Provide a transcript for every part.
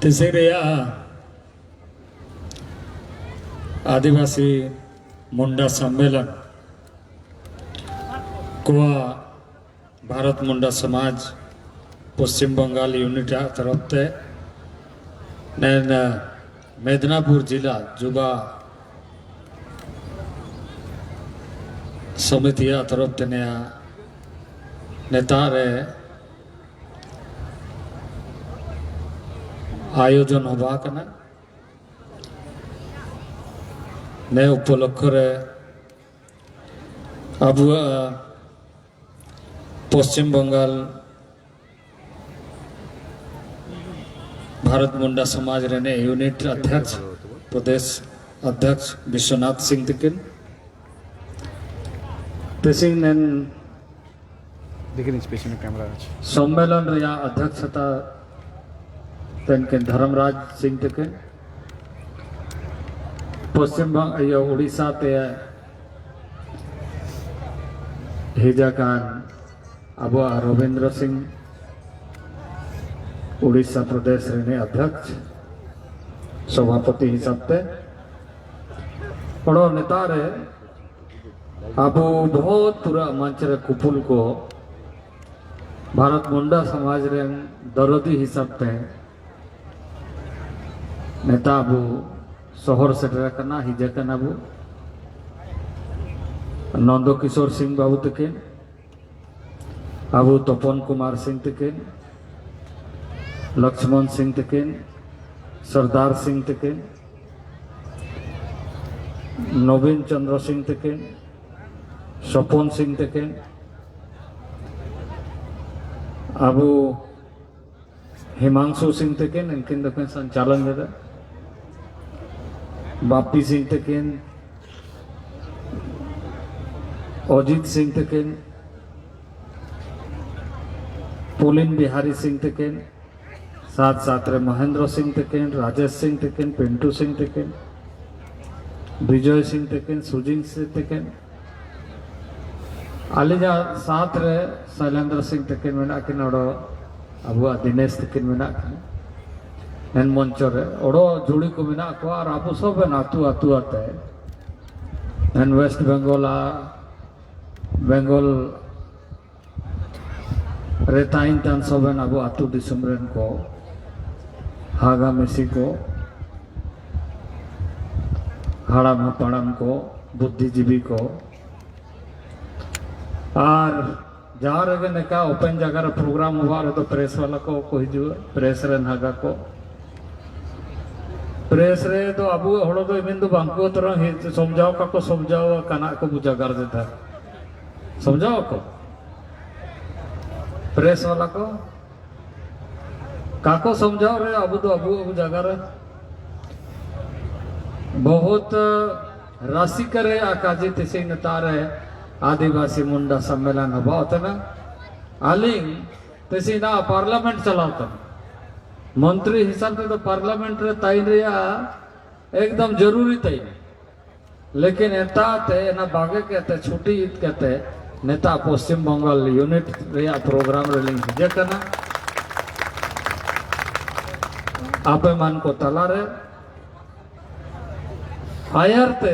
तिसरिया आदिवासी मुंडा सम्मेलन कुआ भारत मुंडा समाज पश्चिम बंगाल यूनिट तरफ से मेदिनीपुर जिला जुबा समिति तरफ से नेतारे आयोजन हवा कना ने उपलक्ष्य अब पश्चिम बंगाल भारत मुंडा समाज रे यूनिट अध्यक्ष प्रदेश अध्यक्ष विश्वनाथ सिंह तकिन सम्मेलन अध्यक्षता धर्मराज सिंह तकिन पश्चिम उड़ीसा ते हिजाकान अब रविंद्र सिंह उड़ीसा प्रदेश रे अध्यक्ष सभापति हिसाब से बड़ो नेता रे अब बहुत पूरा मंच रे कुपुल को भारत मुंडा समाज रे दरदी हिसाब से नेता अब शहर सेटर करना हिजे करना अब नंद किशोर सिंह बाबू तकिन अब तपन कुमार सिंह तकिन लक्ष्मण सिंह तकिन सरदार सिंह तकिन नवीन चंद्र सिंह तकिन स्वपन सिंह तकिन अब हिमांशु सिंह तकिन इनकिन तकिन संचालन जरा बापी सिंह तकिन अजीत सिंह तकिन पुलिन बिहारी सिंह तकिन साथ साथ रे महेंद्र सिंह तकिन राजेश सिंह तकिन पिंटू सिंह तकिन विजय सिंह तकिन सुजीत सिंह तकिन आलिजा साथ रे शैलेंद्र सिंह तकिन मेना किन ओडो अब दिनेश तकिन मेना किन एन मंच रे ओडो जुड़ी को मेना को और अब सब आतु आतु आते एन वेस्ट बंगाल बेंगल रे ताइन तान सब अब आतु दिसम रेन को हागा मिसी को हाड़ाम हपाड़ाम को बुद्धिजीवी को और जहाँ रगे नेका ओपन जगह प्रोग्राम हुआ तो प्रेस वाला को हिजू प्रेस रे हागा को प्रेस रे तो अब हड़ो तो इमिन तो बांको तरह समझाओ का को समझाओ काना को बुझा कर देता समझाओ को प्रेस वाला को काको समझाओ रे अब तो अब जगह रे बहुत राशि करे आकाजी तिसे नेता रे आदिवासी मुंडा सम्मेलन हवा होता ना आलिंग तिसे ना पार्लियामेंट चलाता मंत्री हिसाब से तो पार्लियामेंट रे ताइन रे एकदम जरूरी ताइन लेकिन नेता ते ना बागे कहते छुट्टी ईद कहते नेता पश्चिम बंगाल यूनिट रे प्रोग्राम रे लिंक जे करना आपे मान को तला रे आयर ते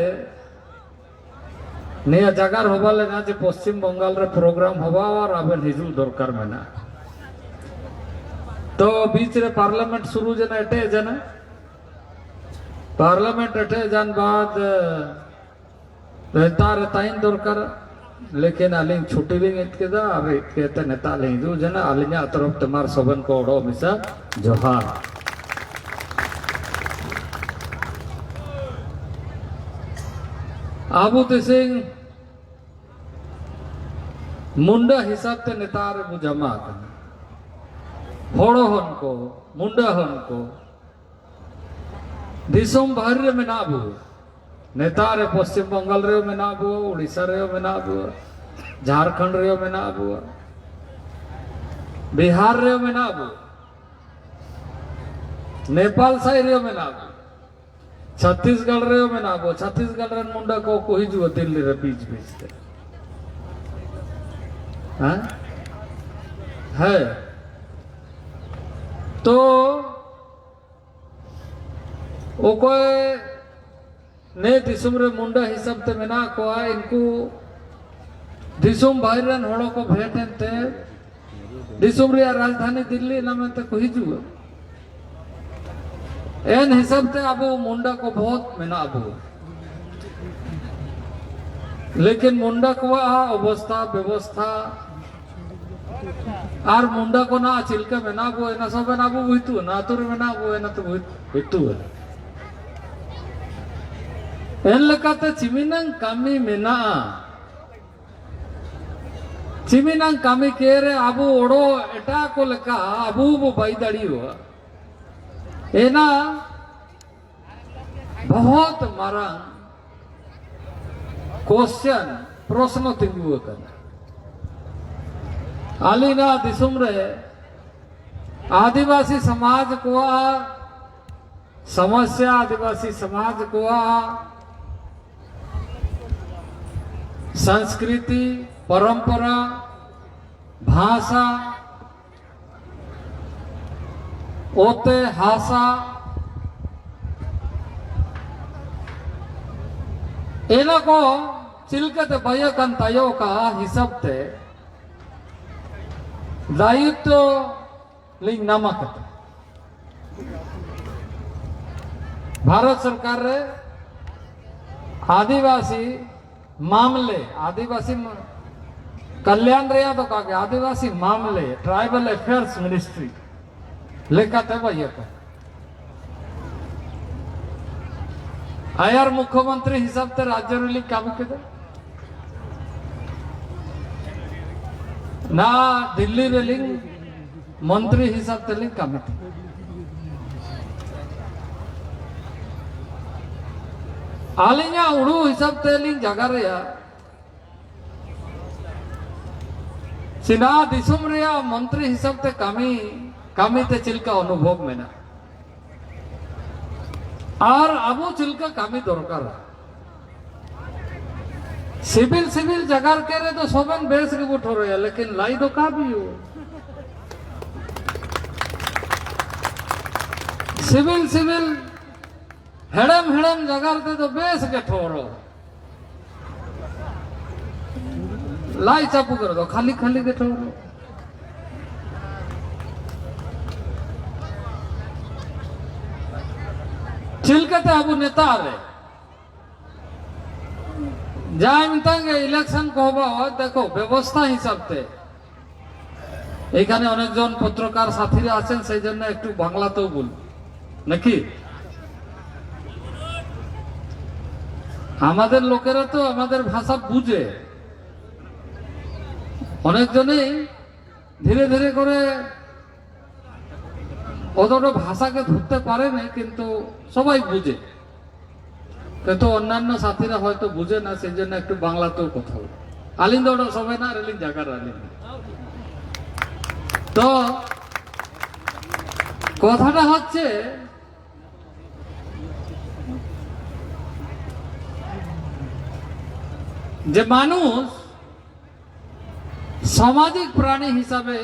नया जगह होबा लेना जे पश्चिम बंगाल रे प्रोग्राम होबा और आबेन हिजू दरकार मेना तो बीच रे पार्लियामेंट शुरू जना एटे जना पार्लियामेंट एटे जन बाद नेता रे ताइन दरकार लेकिन आलिंग छुट्टी लिंग इतकेदा अब इतके नेता लिंग जो जना आलिंगा तरफ तमार सबन को ओडो मिसा जोहार आबू सिंह मुंडा हिसाब ते नेता रे बुझमा कना होड़ो हन को मुंडा हन को दिसोम बाहर रे मेनाबू नेता रे पश्चिम बंगाल रे मेनाबू उड़ीसा रे मेनाबू झारखंड रे मेनाबू बिहार रे मेनाबू नेपाल साई रे मेनाबू छत्तीसगढ़ रे मेनाबू छत्तीसगढ़ रे मुंडा को हिजू दिल्ली रे बीच बीच ते है तो ओकोय ने दिसुम रे मुंडा हिसाब ते मेना कोआ इनको दिसुम बाहरन होड़ो को भेटें ते दिसुम रे राजधानी दिल्ली नाम ते को हिजुआ एन हिसाब ते अबो मुंडा को बहुत मेना अबो लेकिन मुंडा को अवस्था व्यवस्था आर मुंडा को ना चिलका मेना बो एना सब मेना बो बुइतु ना तुर मेना बो एना तो बुइतु एन लकाते चिमिनंग कामी मेना चिमिनंग कामी केरे अबो ओडो एटा को लका अबो बो बाई दाड़ियो एना बहुत मारा क्वेश्चन प्रश्न तिंगु करना आलिना दिसुम रे आदिवासी समाज को समस्या आदिवासी समाज को संस्कृति परंपरा भाषा ओते हासा एना को चिलकते बयकन तयो का हिसाब ते दायित्व लिंग नमक भारत सरकार रे आदिवासी मामले आदिवासी कल्याण रे तो का आदिवासी मामले ट्राइबल अफेयर्स मिनिस्ट्री लेखाते बयक आयर मुख्यमंत्री हिसाब ते राज्य रे काम के ना दिल्ली रेलिंग मंत्री हिसाब ते लिंग काम आलिया उड़ू हिसाब ते लिंग जगह रे सिना दिसुम रे मंत्री हिसाब ते कामी ते चिलका अनुभव में ना और अबो चिलका कामी दरकार सिविल सिविल जगह के रे तो सोबन बेस के उठो रहे लेकिन लाई तो का भी हो सिविल सिविल हेड़म हेड़म जगह ते तो बेस के ठोरो लाई चापू कर दो खाली खाली के ठोरो चिलकते अबू नेता रे जाए मितांगे इलेक्शन को होबा देखो व्यवस्था हिसाब ते এখানে অনেকজন পত্রকার সাথীরা আছেন সেই জন্য একটু বাংলাতেও বল নাকি আমাদের লোকেরা তো আমাদের ভাষা বুঝে অনেকজনই ধীরে ধীরে করে অতটা ভাষাকে ধরতে পারে না কিন্তু সবাই বুঝে কিন্তু অন্যান্য সাথীরা হয়তো বুঝে না সেই জন্য একটু বাংলাতেও কথা বলে আলিন দৌড় সবাই না রেলিং জায়গার আলিন তো কথাটা হচ্ছে যে মানুষ সামাজিক প্রাণী হিসাবে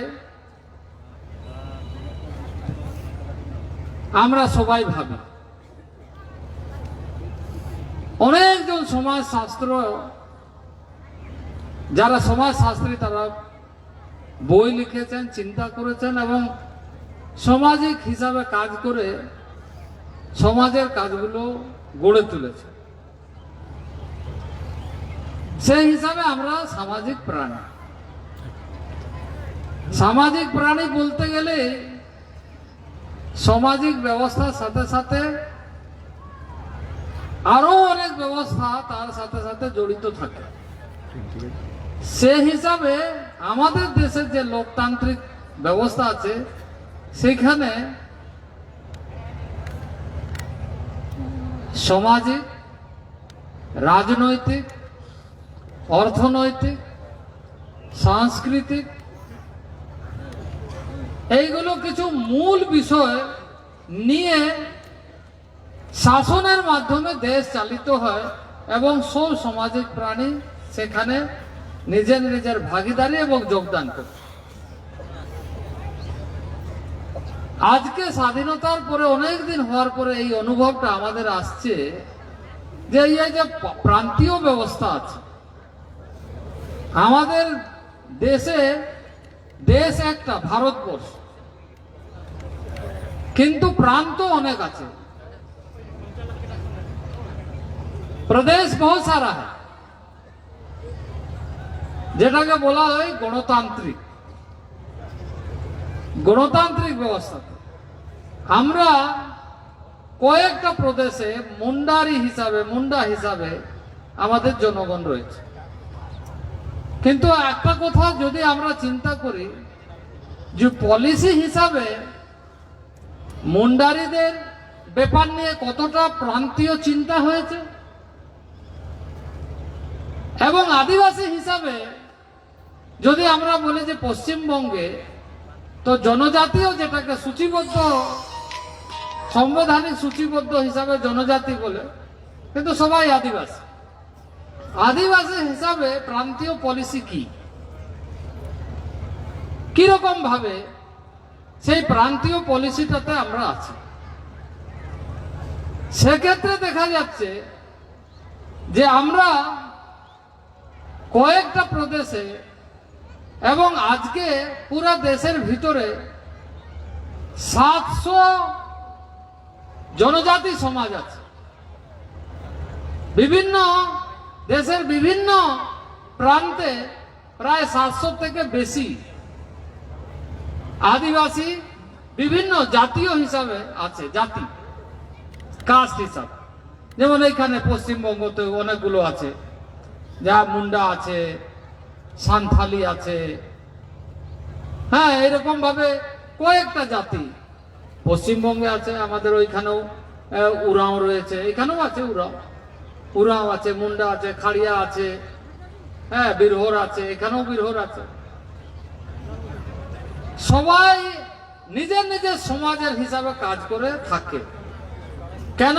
আমরা সবাই ভাবি অনেকজন সমাজশাস্ত্র যারা সমাজশাস্ত্রী তারা বই লিখেছেন চিন্তা করেছেন এবং সামাজিক হিসাবে কাজ করে সমাজের কাজগুলো গড়ে তুলেছে সেই হিসাবে আমরা সামাজিক প্রাণী সামাজিক প্রাণী বলতে গেলে সামাজিক ব্যবস্থার সাথে সাথে আরো অনেক ব্যবস্থা তার সাথে সাথে জড়িত থাকে সেই হিসাবে আমাদের দেশের যে লোকতান্ত্রিক ব্যবস্থা আছে সেখানে সামাজিক রাজনৈতিক অর্থনৈতিক সাংস্কৃতিক এইগুলো কিছু মূল বিষয় নিয়ে শাসনের মাধ্যমে দেশ চালিত হয় এবং সব সামাজিক প্রাণী সেখানে নিজের নিজের ভাগিদারি এবং যোগদান করে আজকে স্বাধীনতার পরে অনেক দিন হওয়ার পরে এই অনুভবটা আমাদের আসছে যে এই যে প্রান্তীয় ব্যবস্থা আছে আমাদের দেশে, দেশ একটা ভারতবর্ষ, কিন্তু প্রান্ত অনেক আছে, প্রদেশ বহু সারা है, যেটাকে বলা হয় গণতান্ত্রিক গণতান্ত্রিক ব্যবস্থা। আমরা কয়েকটা প্রদেশে মুন্ডা হিসাবে আমাদের জনগণ রয়েছে, কিন্তু একটা কথা যদি আমরা চিন্তা করি যে পলিসি হিসাবে মুন্ডারিদের ব্যাপার নিয়ে কতটা প্রান্তীয় চিন্তা হয়েছে, এবং আদিবাসী হিসাবে যদি আমরা বলি যে পশ্চিমবঙ্গে তো জনজাতিও, যেটাকে সূচিবদ্ধ সাংবিধানিক সূচিবদ্ধ হিসাবে জনজাতি বলে, কিন্তু সবাই আদিবাসী। আদিবাসী হিসাবে প্রান্তীয় পলিসি কি রকম ভাবে সেই প্রান্তীয় পলিসিটাতে আমরা আছি, সেক্ষেত্রে দেখা যাচ্ছে যে আমরা কয়েকটা প্রদেশে এবং আজকে পুরা দেশের ভিতরে 700 জনজাতি সমাজ আছে। বিভিন্ন দেশের বিভিন্ন প্রান্তে প্রায় 700 থেকে বেশি আদিবাসী বিভিন্ন জাতীয় হিসাবে আছে, জাতি কাস্ট হিসাবে। যেমন এইখানে পশ্চিমবঙ্গতে অনেকগুলো আছে, যা মুন্ডা আছে, সান্থালি আছে, হ্যাঁ এরকম ভাবে কয়েকটা জাতি পশ্চিমবঙ্গে আছে। আমাদের ওইখানেও উরাও রয়েছে, এখানেও আছে উরাও আছে, মুন্ডা আছে, খাড়িয়া আছে, হ্যাঁ বীরহর আছে, এখানেও বীরহর আছে। সবাই নিজের নিজের সমাজের হিসাবে কাজ করে থাকে। কেন?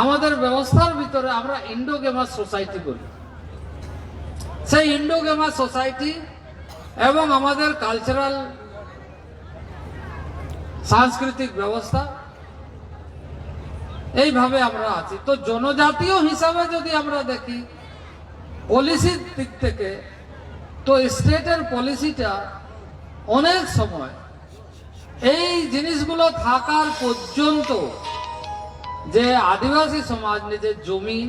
আমাদের ব্যবস্থার ভিতরে আমরা ইন্ডোগেমাস সোসাইটি বলি। সেই ইন্ডোগেমাস সোসাইটি এবং আমাদের কালচারাল সাংস্কৃতিক ব্যবস্থা এইভাবে আমরা আছি। তো জনজাতীয় হিসাবে যদি আমরা দেখি পলিসির দিক থেকে, তো স্টেটের পলিসিটা অনেক সময় এই জিনিসগুলো থাকার পর্যন্ত যে আদিবাসী সমাজ নিজের জমি,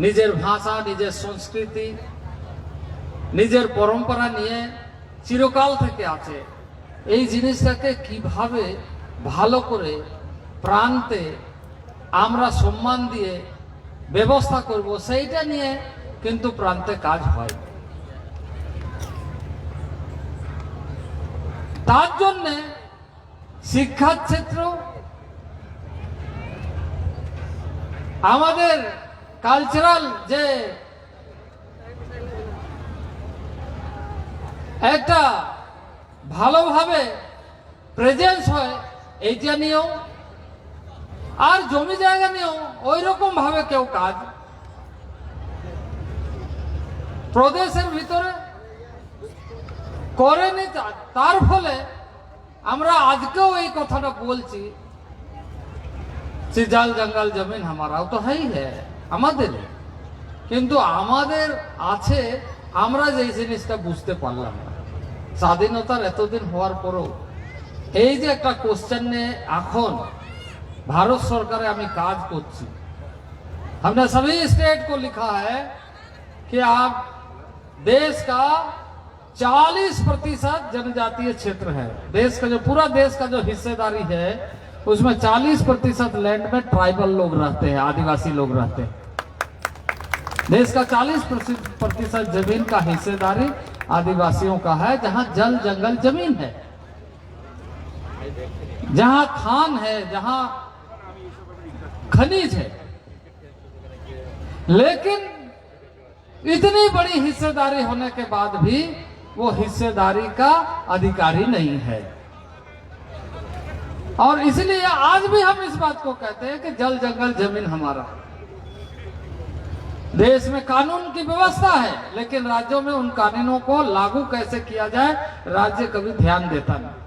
নিজের ভাষা, নিজের সংস্কৃতি, নিজের পরম্পরা নিয়ে চিরকাল থেকে আছে, এই জিনিসটাকে কিভাবে ভালো করে প্রান্তে আমরা সম্মান দিয়ে ব্যবস্থা করব, সেইটা নিয়ে কিন্তু প্রান্তে কাজ হয়। তার জন্যে শিক্ষার ক্ষেত্র, আমাদের কালচারাল যে একটা ভালোভাবে প্রেজেন্স হয়, এইটা নিয়েও, আর জমি জায়গা নিয়েও ওই রকম ভাবে কেউ কাজ প্রদেশের ভিতরে করেনি। তার ফলে আমরা আজকেও এই কথাটা বলছি যে জল জঙ্গল জমিন হামারাও তো হ্যাঁ আমাদের, কিন্তু আমাদের আছে, আমরা যে জিনিসটা বুঝতে পারলাম না স্বাধীনতার এতদিন হওয়ার পরও। এই যে একটা কোশ্চেন নিয়ে এখন भारत सरकार আমি কাজ করছি, हमने सभी स्टेट को लिखा है कि आप देश का 40% जनजातीय क्षेत्र है। देश का जो पूरा देश का जो हिस्सेदारी है उसमें 40% लैंड में ट्राइबल लोग रहते हैं, आदिवासी लोग रहते हैं। देश का 40% जमीन का हिस्सेदारी आदिवासियों का है, जहां जल जंगल जमीन है, जहां खान है, जहां खनिज है। लेकिन इतनी बड़ी हिस्सेदारी होने के बाद भी वो हिस्सेदारी का अधिकारी नहीं है, और इसलिए आज भी हम इस बात को कहते हैं कि जल जंगल जमीन हमारा। देश में कानून की व्यवस्था है, लेकिन राज्यों में उन कानूनों को लागू कैसे किया जाए राज्य कभी ध्यान देता नहीं।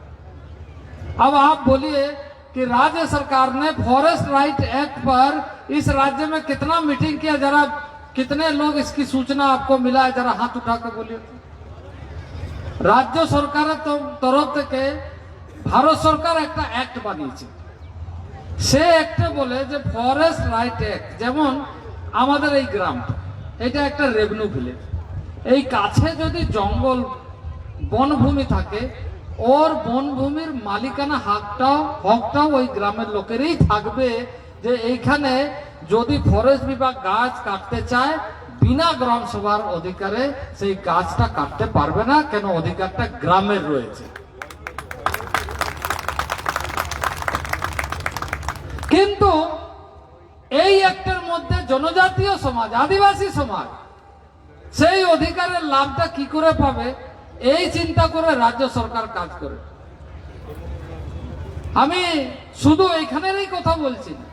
अब आप बोलिए कि राज्य सरकार ने फॉरेस्ट राइट एक्ट पर इस राज्य में कितना मीटिंग किया, जरा कितने लोग इसकी सूचना आपको मिला है, जरा हाथ उठा के बोलिए। राज्य सरकार तो तरफ থেকে भारत सरकार एक एक्ट বানিয়েছে, সে একটা বলে যে ফরেস্ট রাইট অ্যাক্ট, যেমন আমাদের এই গ্রামটা এটা একটা রেভিনিউ ভিলেজ, এই কাছে যদি জঙ্গল বনভূমি থাকে ওর বনভূমির মালিকানা হকটাও ওই গ্রামের লোকেরই থাকবে, যে এইখানে যদি ফরেস্ট বিভাগ গাছ কাটতে চায় বিনা গ্রাম সভার অধিকারে সেই গাছটা কাটতে পারবে না, কেন অধিকারটা গ্রামের রয়েছে। কিন্তু এই একটার মধ্যে জনজাতীয় সমাজ, আদিবাসী সমাজ সেই অধিকারের লাভটা কি করে পাবে এই চিন্তা করে রাজ্য সরকার কাজ করে। আমি শুধু এইখানেরই কথা বলছি না,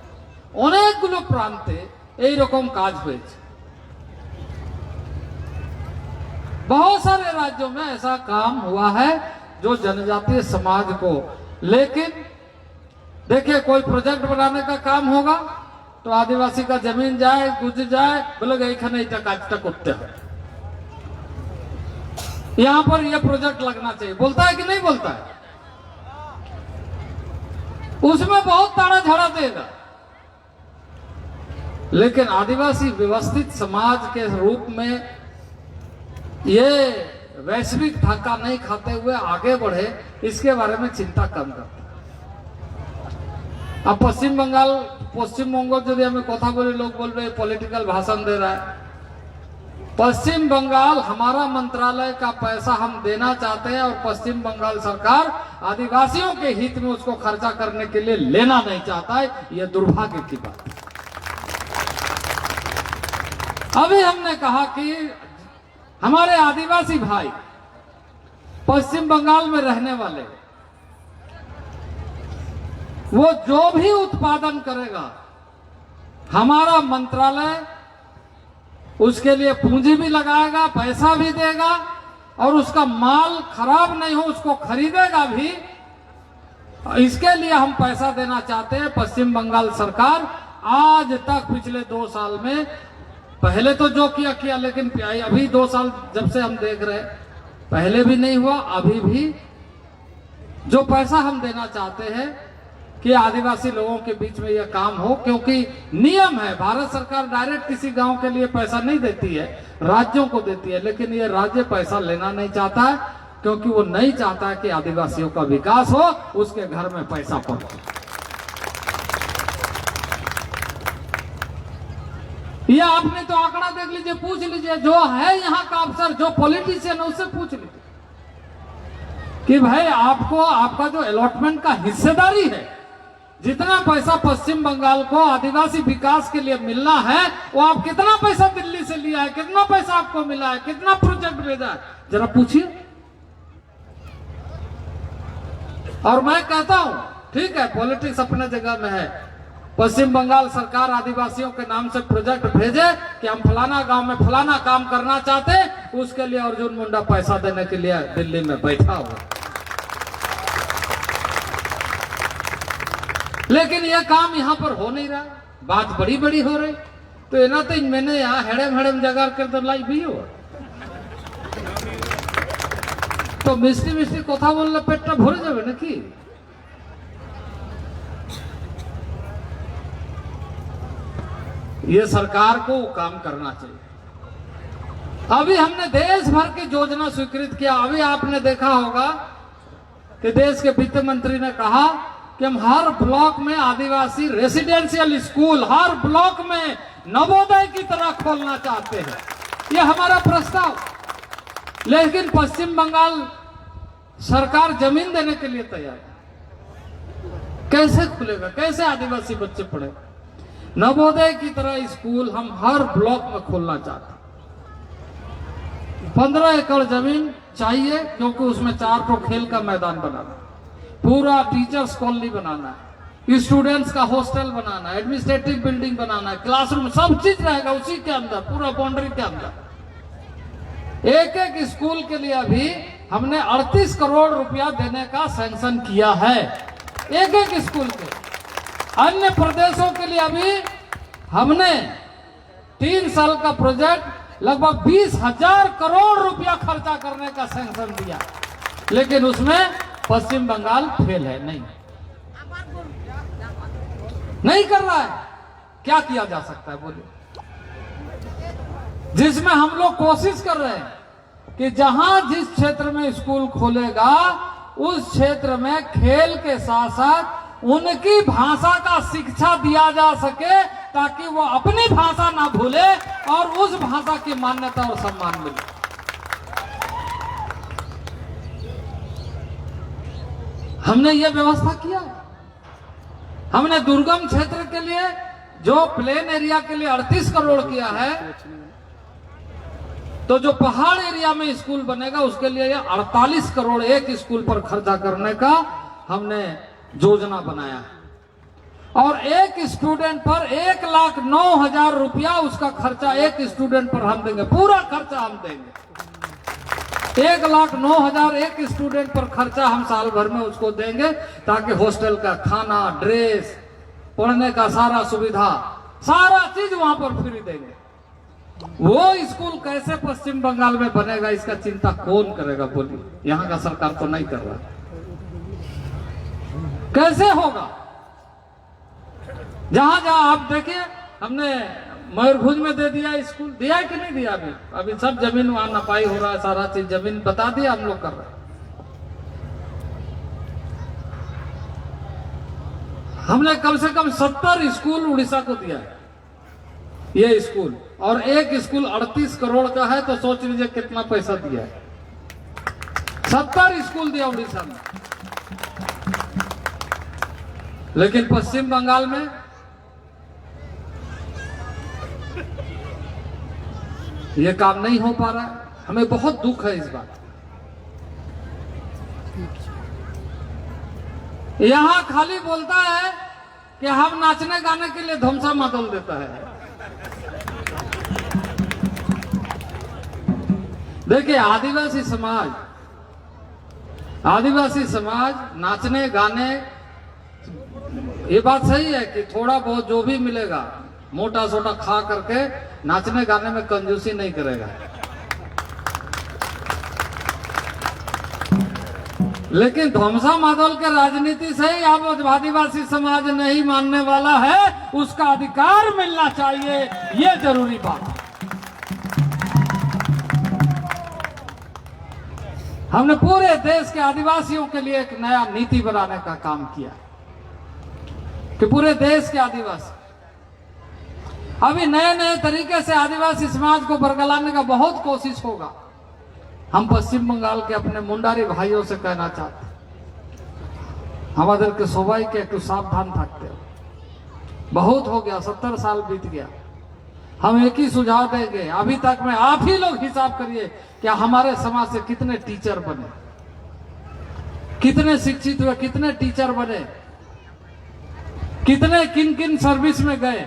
অনেকগুলো প্রান্তে এই রকম কাজ হয়েছে। बहुत सारे राज्यों में ऐसा काम हुआ है जो जनजातीय समाज को, लेकिन देखिए कोई प्रोजेक्ट बनाने का काम होगा तो आदिवासी का जमीन जाए गुज जाए, बोले এইখানে এটা কাজটা করতে হবে, यहाँ पर यह प्रोजेक्ट लगना चाहिए, बोलता है कि नहीं बोलता है? उसमें बहुत ताड़ा झाड़ा देगा, लेकिन आदिवासी व्यवस्थित समाज के रूप में ये वैश्विक धक्का नहीं खाते हुए आगे बढ़े, इसके बारे में चिंता कम करते। अब पश्चिम बंग यदि हमें कथा बोले लोग बोलते पॉलिटिकल भाषण दे रहा है। पश्चिम बंगाल हमारा मंत्रालय का पैसा हम देना चाहते हैं और पश्चिम बंगाल सरकार आदिवासियों के हित में उसको खर्चा करने के लिए लेना नहीं चाहता है, यह दुर्भाग्य की बात है। अभी हमने कहा कि हमारे आदिवासी भाई पश्चिम बंगाल में रहने वाले, वो जो भी उत्पादन करेगा हमारा मंत्रालय उसके लिए पूंजी भी लगाएगा, पैसा भी देगा, और उसका माल खराब नहीं हो उसको खरीदेगा भी। इसके लिए हम पैसा देना चाहते हैं। पश्चिम बंगाल सरकार आज तक पिछले 2 साल में, पहले तो जो किया, लेकिन अभी 2 साल जब से हम देख रहे, पहले भी नहीं हुआ, अभी भी जो पैसा हम देना चाहते हैं कि आदिवासी लोगों के बीच में यह काम हो, क्योंकि नियम है, भारत सरकार डायरेक्ट किसी गांव के लिए पैसा नहीं देती है, राज्यों को देती है, लेकिन ये राज्य पैसा लेना नहीं चाहता है, क्योंकि वो नहीं चाहता है कि आदिवासियों का विकास हो, उसके घर में पैसा पहुंचे। ये आपने तो आंकड़ा देख लीजिए, पूछ लीजिए, जो है यहाँ का अफसर, जो पॉलिटिशियन है उससे पूछ लीजिए कि भाई आपको आपका जो अलॉटमेंट का हिस्सेदारी है, जितना पैसा पश्चिम बंगाल को आदिवासी विकास के लिए मिलना है, वो आप कितना पैसा दिल्ली से लिया है, कितना पैसा आपको मिला है, कितना प्रोजेक्ट भेजा है, जरा पूछिए। और मैं कहता हूं ठीक है, पॉलिटिक्स अपने जगह में है, पश्चिम बंगाल सरकार आदिवासियों के नाम से प्रोजेक्ट भेजे कि हम फलाना गांव में फलाना काम करना चाहते, उसके लिए अर्जुन मुंडा पैसा देने के लिए दिल्ली में बैठा हुआ, लेकिन यह काम यहाँ पर हो नहीं रहा, बात बड़ी बड़ी हो रही। तो एना तो मैंने यहाँ हेड़ेम हेड़ेम जगह कर तो लाई भी हो, तो मिष्टी मिष्टी कथा बोलले पेटटा भरे जाबे नाकि? ये सरकार को काम करना चाहिए। अभी हमने देश भर की योजना स्वीकृत किया। अभी आपने देखा होगा कि देश के वित्त मंत्री ने कहा कि हम हर ब्लॉक में आदिवासी रेसिडेंशियल स्कूल, हर ब्लॉक में नवोदय की तरह खोलना चाहते हैं। यह हमारा प्रस्ताव, लेकिन पश्चिम बंगाल सरकार जमीन देने के लिए तैयार है। कैसे खुलेगा, कैसे आदिवासी बच्चे पढ़े? नवोदय की तरह स्कूल हम हर ब्लॉक में खोलना चाहते हैं। 15 एकड़ जमीन चाहिए, क्योंकि उसमें 4 खेल का मैदान बनाना, पूरा टीचर्स कॉलोनी बनाना है, स्टूडेंट्स का हॉस्टल बनाना, एडमिनिस्ट्रेटिव बिल्डिंग बनाना, क्लासरूम, सब चीज रहेगा उसी के अंदर, पूरा बाउंड्री के अंदर। एक एक स्कूल के लिए अभी हमने 38 करोड़ रुपया देने का सैंक्शन किया है, एक एक स्कूल के। अन्य प्रदेशों के लिए अभी हमने 3 साल का प्रोजेक्ट लगभग 20,000 करोड़ रुपया खर्चा करने का सैंक्शन दिया, लेकिन उसमें पश्चिम बंगाल फेल है, नहीं कर रहा है। क्या किया जा सकता है बोलिए? जिसमें हम लोग कोशिश कर रहे हैं कि जहां जिस क्षेत्र में स्कूल खोलेगा उस क्षेत्र में खेल के साथ साथ उनकी भाषा का शिक्षा दिया जा सके, ताकि वो अपनी भाषा ना भूले और उस भाषा की मान्यता और सम्मान मिले। हमने ये व्यवस्था किया है। हमने दुर्गम क्षेत्र के लिए जो प्लेन एरिया के लिए 38 करोड़ किया है, तो जो पहाड़ एरिया में स्कूल बनेगा उसके लिए 48 करोड़ एक स्कूल पर खर्चा करने का हमने योजना बनाया है। और एक स्टूडेंट पर 1,09,000 रुपया उसका खर्चा एक स्टूडेंट पर हम देंगे, पूरा खर्चा हम देंगे। 1,09,000 एक स्टूडेंट पर खर्चा हम साल भर में उसको देंगे, ताकि हॉस्टल का खाना, ड्रेस, पढ़ने का सारा सुविधा, सारा चीज वहां पर फ्री देंगे। वो स्कूल कैसे पश्चिम बंगाल में बनेगा इसका चिंता कौन करेगा बोलिए? यहाँ का सरकार तो नहीं कर रहा। कैसे होगा? जहां जहां आप देखिए, हमने मयूरभंज में दे दिया स्कूल, दिया है कि नहीं दिया? अभी सब जमीन वहां नपाई हो रहा है, सारा चीज जमीन बता दिया हम लोग कर रहे हैं। हमने कम से कम 70 स्कूल उड़ीसा को दिया है, ये स्कूल, और एक स्कूल 38 करोड़ का है, तो सोच लीजिए कितना पैसा दिया है। 70 स्कूल दिया उड़ीसा में। लेकिन पश्चिम बंगाल में ये काम नहीं हो पा रहा है। हमें बहुत दुख है इस बात। यहां खाली बोलता है कि हम नाचने गाने के लिए धमसा मादल देता है। देखिए, आदिवासी समाज नाचने गाने, ये बात सही है कि थोड़ा बहुत जो भी मिलेगा मोटा सोटा खा करके नाचने गाने में कंजूसी नहीं करेगा। लेकिन धमसा मादल के राजनीति से ही अब आदिवासी समाज नहीं मानने वाला है, उसका अधिकार मिलना चाहिए, ये जरूरी बात है। हमने पूरे देश के आदिवासियों के लिए एक नया नीति बनाने का काम किया कि पूरे देश के आदिवासी, अभी नए नए तरीके से आदिवासी समाज को बरगलाने का बहुत कोशिश होगा। हम पश्चिम बंगाल के अपने मुंडारी भाइयों से कहना चाहते हैं, हमारे के सबाई के एक सावधान थकते हो, बहुत हो गया, 70 साल बीत गया। हम एक ही सुझाव देंगे, अभी तक में आप ही लोग हिसाब करिए कि हमारे समाज से कितने टीचर बने, कितने शिक्षित हुए, कितने टीचर बने, कितने किन किन सर्विस में गए।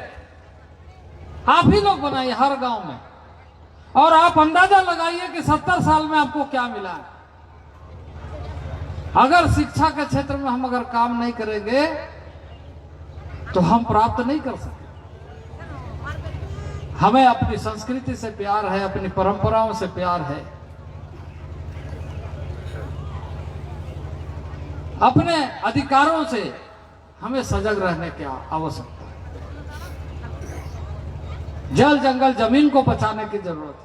आप ही लोग बनाइए हर गांव में, और आप अंदाजा लगाइए कि 70 साल में आपको क्या मिला है। अगर शिक्षा के क्षेत्र में हम अगर काम नहीं करेंगे तो हम प्राप्त नहीं कर सकते। हमें अपनी संस्कृति से प्यार है, अपनी परंपराओं से प्यार है, अपने अधिकारों से हमें सजग रहने की आवश्यकता है। जल जंगल जमीन को बचाने की जरूरत है।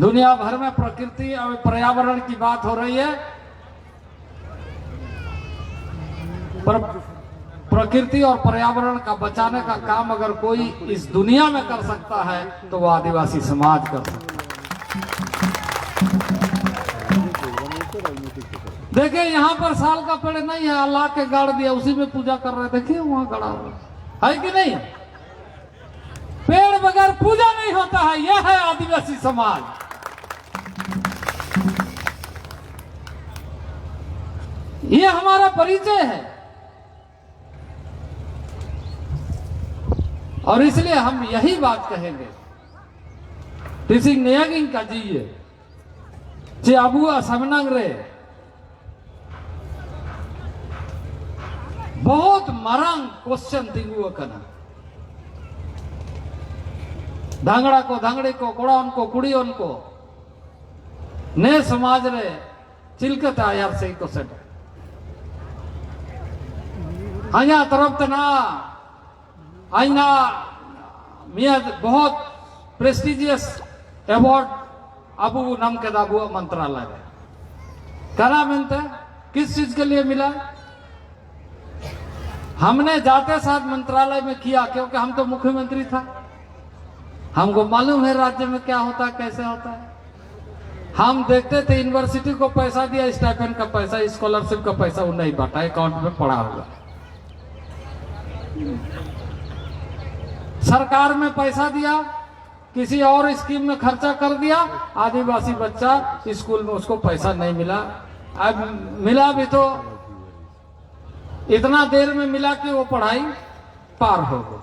दुनिया भर में प्रकृति और पर्यावरण की बात हो रही है, पर प्रकृति और पर्यावरण का बचाने का काम अगर कोई इस दुनिया में कर सकता है तो वो आदिवासी समाज कर सकता है। देखिए, यहाँ पर साल का पेड़ नहीं है, अल्लाह के गाड़ दिया, उसी में पूजा कर रहे। देखिए वहां गड़ा हुआ है कि नहीं? पेड़ बगैर पूजा नहीं होता है। यह है आदिवासी समाज। ये हमारा परिचय है और इसलिए हम यही बात कहेंगे तिसिंग नेगिंग का जिये जे अबुआ समनंग रे बहुत मरंग क्वेश्चन तिंगुआ कना धांगड़ा को धांगड़े को कोड़ा उनको कुड़ी उनको ने समाज रे चिलकता यार सही को सेट आया तरफ तना आईना मिया बहुत प्रेस्टिजियस अवार्ड अबू नाम के दाबू मंत्रालय करा मिलता किस चीज के लिए मिला हमने जाते साथ मंत्रालय में किया क्योंकि हम तो मुख्यमंत्री था हमको मालूम है राज्य में क्या होता है कैसे होता है हम देखते थे यूनिवर्सिटी को पैसा दिया स्टाइपेंड का पैसा स्कॉलरशिप का पैसा वो नहीं बांटा अकाउंट में पड़ा हुआ सरकार में पैसा दिया किसी और स्कीम में खर्चा कर दिया आदिवासी बच्चा स्कूल में उसको पैसा नहीं मिला अब मिला भी तो इतना देर में मिला कि वो पढ़ाई पार हो गई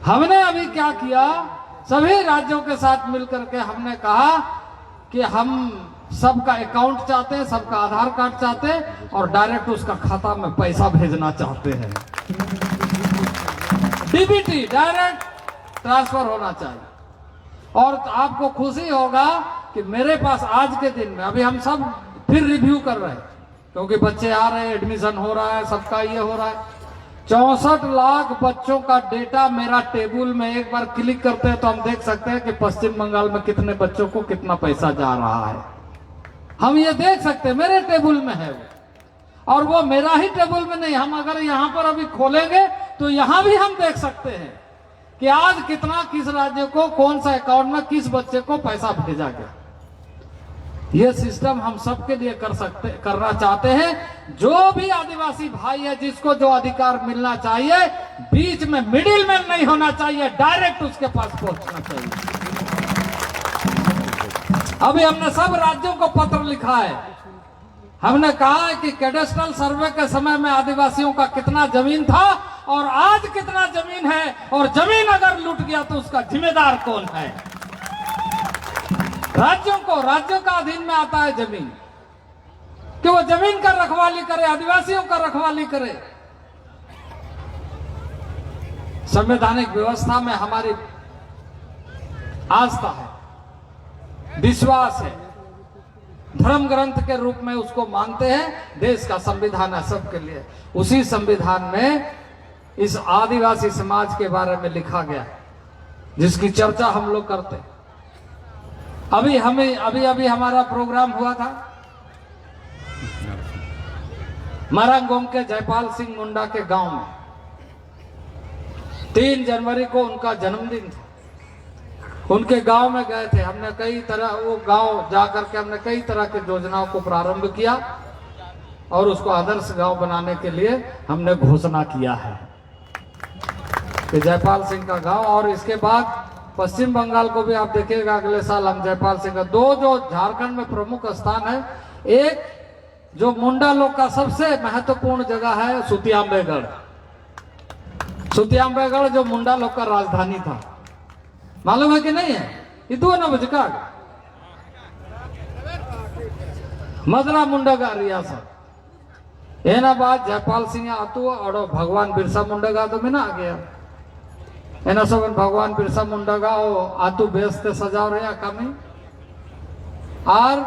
हमने अभी क्या किया सभी राज्यों के साथ मिलकर के हमने कहा कि हम सबका अकाउंट चाहते हैं सबका आधार कार्ड चाहते हैं और डायरेक्ट उसका खाता में पैसा भेजना चाहते हैं डीबीटी डायरेक्ट ट्रांसफर होना चाहिए और आपको खुशी होगा कि मेरे पास आज के दिन में अभी हम सब फिर रिव्यू कर रहे हैं क्योंकि बच्चे आ रहे हैं एडमिशन हो रहा है सबका ये हो रहा है 64 लाख बच्चों का डेटा मेरा टेबल में एक बार क्लिक करते हैं तो हम देख सकते हैं कि पश्चिम बंगाल में कितने बच्चों को कितना पैसा जा रहा है हम ये देख सकते हैं मेरे टेबल में है वो और वो मेरा ही टेबल में नहीं हम अगर यहाँ पर अभी खोलेंगे तो यहाँ भी हम देख सकते हैं कि आज कितना किस राज्य को कौन सा अकाउंट में किस बच्चे को पैसा भेजा गया ये सिस्टम हम सबके लिए करना चाहते हैं जो भी आदिवासी भाई है जिसको जो अधिकार मिलना चाहिए बीच में मिडिल मैन नहीं होना चाहिए डायरेक्ट उसके पास पहुंचना चाहिए अभी हमने सब राज्यों को पत्र लिखा है हमने कहा है कि कैडेस्ट्रल सर्वे के समय में आदिवासियों का कितना जमीन था और आज कितना जमीन है और जमीन अगर लूट गया तो उसका जिम्मेदार कौन है राज्यों का अधीन में आता है जमीन कि वो जमीन का रखवाली करे आदिवासियों का रखवाली करे संवैधानिक व्यवस्था में हमारी आस्था है विश्वास है धर्म ग्रंथ के रूप में उसको मानते हैं देश का संविधान है सबके लिए उसी संविधान में इस आदिवासी समाज के बारे में लिखा गया जिसकी चर्चा हम लोग करते हैं अभी हमारा प्रोग्राम हुआ था मारांगोम के जयपाल सिंह मुंडा के गांव में 3 जनवरी को उनका जन्मदिन था उनके गांव में गए थे हमने कई तरह वो गांव जाकर के हमने कई तरह के योजनाओं को प्रारंभ किया और उसको आदर्श गांव बनाने के लिए हमने घोषणा किया है कि जयपाल सिंह का गांव और इसके बाद पश्चिम बंगाल को भी आप देखिएगा अगले साल हम जयपाल सिंह का 2 जो झारखंड में प्रमुख स्थान है एक जो मुंडा लोग का सबसे महत्वपूर्ण जगह है सुतियाम्बेगढ़ जो मुंडा लोग का राजधानी था मालूम है कि नहीं है इतु ना बजका मदरा मुंडा का रियासत एना बाद जयपाल सिंह आतु और भगवान बिरसा मुंडा का तो मिना आ गया एना सब भगवान बिरसा मुंडा का आतु बेसते सजाव रहे कमी और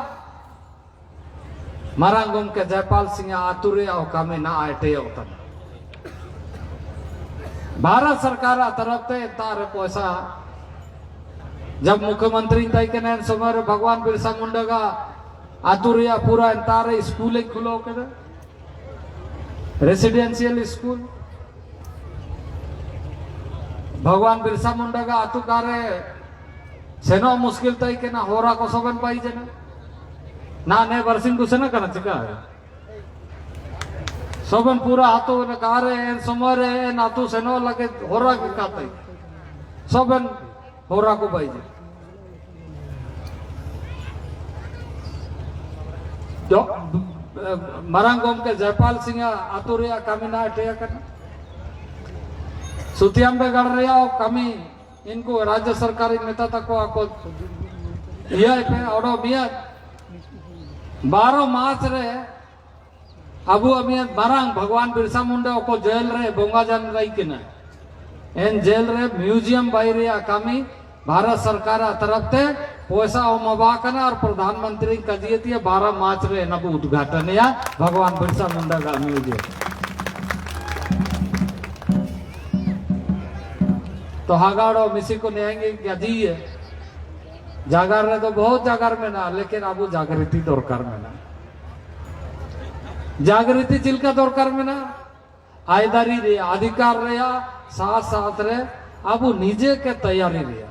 मारांगुम के जयपाल सिंह आतु रे और कमी ना आटे होता भारत सरकार तरफ से तार पैसा जब मुख्यमंत्री तय के नैन समय भगवान बिरसा मुंडा का आतु रे पूरा तारे स्कूल खुलो के रेसिडेंशियल स्कूल भगवान बिरसा मुंडा का आतु कार्य सेनो मुश्किल तय के ना होरा को सबन पाई जने ना ने वर्षिंग को सेना करना चिका है सबन पूरा हाथों ने कार्य एन समर एन आतु सेनो लगे होरा के काते सबन होरा को पाई जे जो मरंगोम के जयपाल सिंह आतुरिया कमी ना टेया करना सुतियाम पे गढ़ रहा हो कमी इनको राज्य सरकारी नेता तक को आपको यह पे और मिया 12 मार्च रे अबू अमियत मरंग भगवान बिरसा मुंडा को जेल रे बोंगा जान रही कि ना एन जेल रे म्यूजियम बाहरी कमी भारत सरकार तरफ से पैसा मबाकना और प्रधानमंत्री कजियती 12 मार्च रे नबू उद्घाटन या भगवान बिरसा मुंडा का म्यूजियम तो हागाड़ो मिसी को नेंगे क्या जी है जागर रहे तो बहुत जागर में ना लेकिन अबू जागृति दरकार में ना जागृति चिल्का दरकार में ना आयदारी रे अधिकार रे साथ साथ रे अबू निजे के तैयारी रे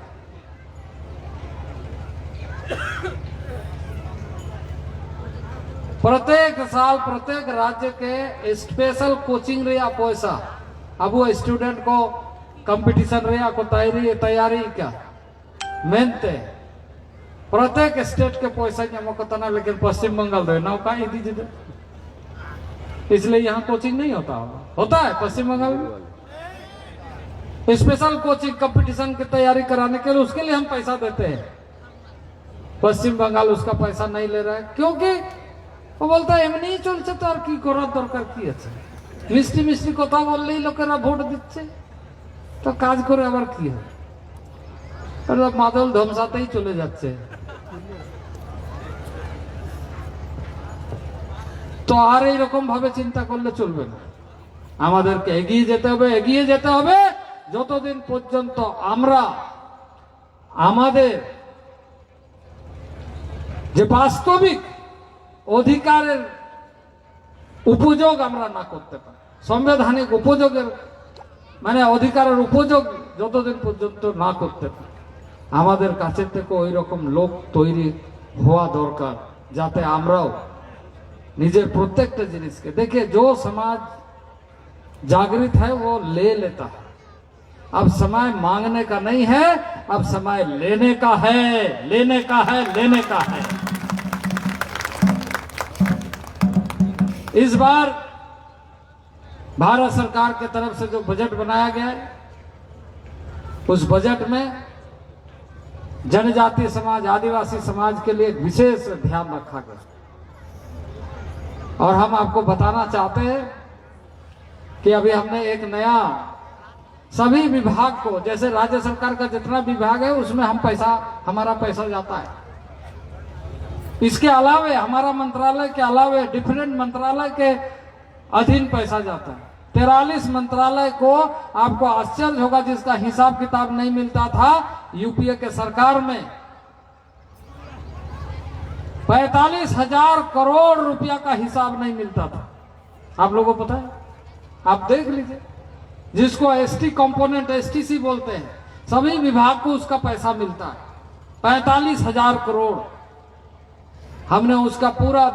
प्रत्येक साल प्रत्येक राज्य के स्पेशल कोचिंग रे पैसा अबू स्टूडेंट को कंपटीशन रे को तैयारी क्या मेहनते प्रत्येक स्टेट के पैसा तना लेकिन पश्चिम बंगाल दे ना का दीजिए इसलिए यहाँ कोचिंग नहीं होता है पश्चिम बंगाल में स्पेशल कोचिंग कंपटीशन की तैयारी कराने के लिए उसके लिए हम पैसा देते हैं पश्चिम बंगाल उसका पैसा नहीं ले रहा है क्योंकि वो बोलता है एमनी चलছে तो আর কি করার দরকার কি আছে মিষ্টি মিষ্টি কথা বললেই লোকেরা ভোট দিচ্ছে তো কাজ করে আবার কি হয় আর মাদল ধমসাতেই চলে যাচ্ছে তো আর এই রকম ভাবে চিন্তা করলে চলবে না আমাদেরকে এগিয়ে যেতে হবে যতদিন পর্যন্ত আমরা আমাদের যে বাস্তবিক অধিকারের উপযোগ আমরা না করতে পারি সাংবিধানিক উপযোগের মানে অধিকারের উপযোগ যতদিন পর্যন্ত না করতে পারি আমাদের কাছে থেকে ওই রকম লোক তৈরি হওয়া দরকার যাতে আমরাও निजे प्रत्येक जिनिस के देखिए जो समाज जागृत है वो ले लेता है अब समय मांगने का नहीं है अब समय लेने का है लेने का है इस बार भारत सरकार के तरफ से जो बजट बनाया गया है उस बजट में जनजातीय समाज आदिवासी समाज के लिए विशेष ध्यान रखा गया और हम आपको बताना चाहते हैं कि अभी हमने एक नया सभी विभाग को जैसे राज्य सरकार का जितना विभाग है उसमें हमारा पैसा जाता है इसके अलावे हमारा मंत्रालय के अलावे डिफरेंट मंत्रालय के अधीन पैसा जाता है 43 मंत्रालय को आपको आश्चर्य होगा जिसका हिसाब किताब नहीं मिलता था यूपीए के सरकार में 45,000 करोड़ रुपया का हिसाब नहीं मिलता था आप लोगों को पता है आप देख लीजिए जिसको एसटी कंपोनेंट एसटीसी बोलते हैं सभी विभाग को उसका पैसा मिलता है 45,000 करोड़ हमने उसका पूरा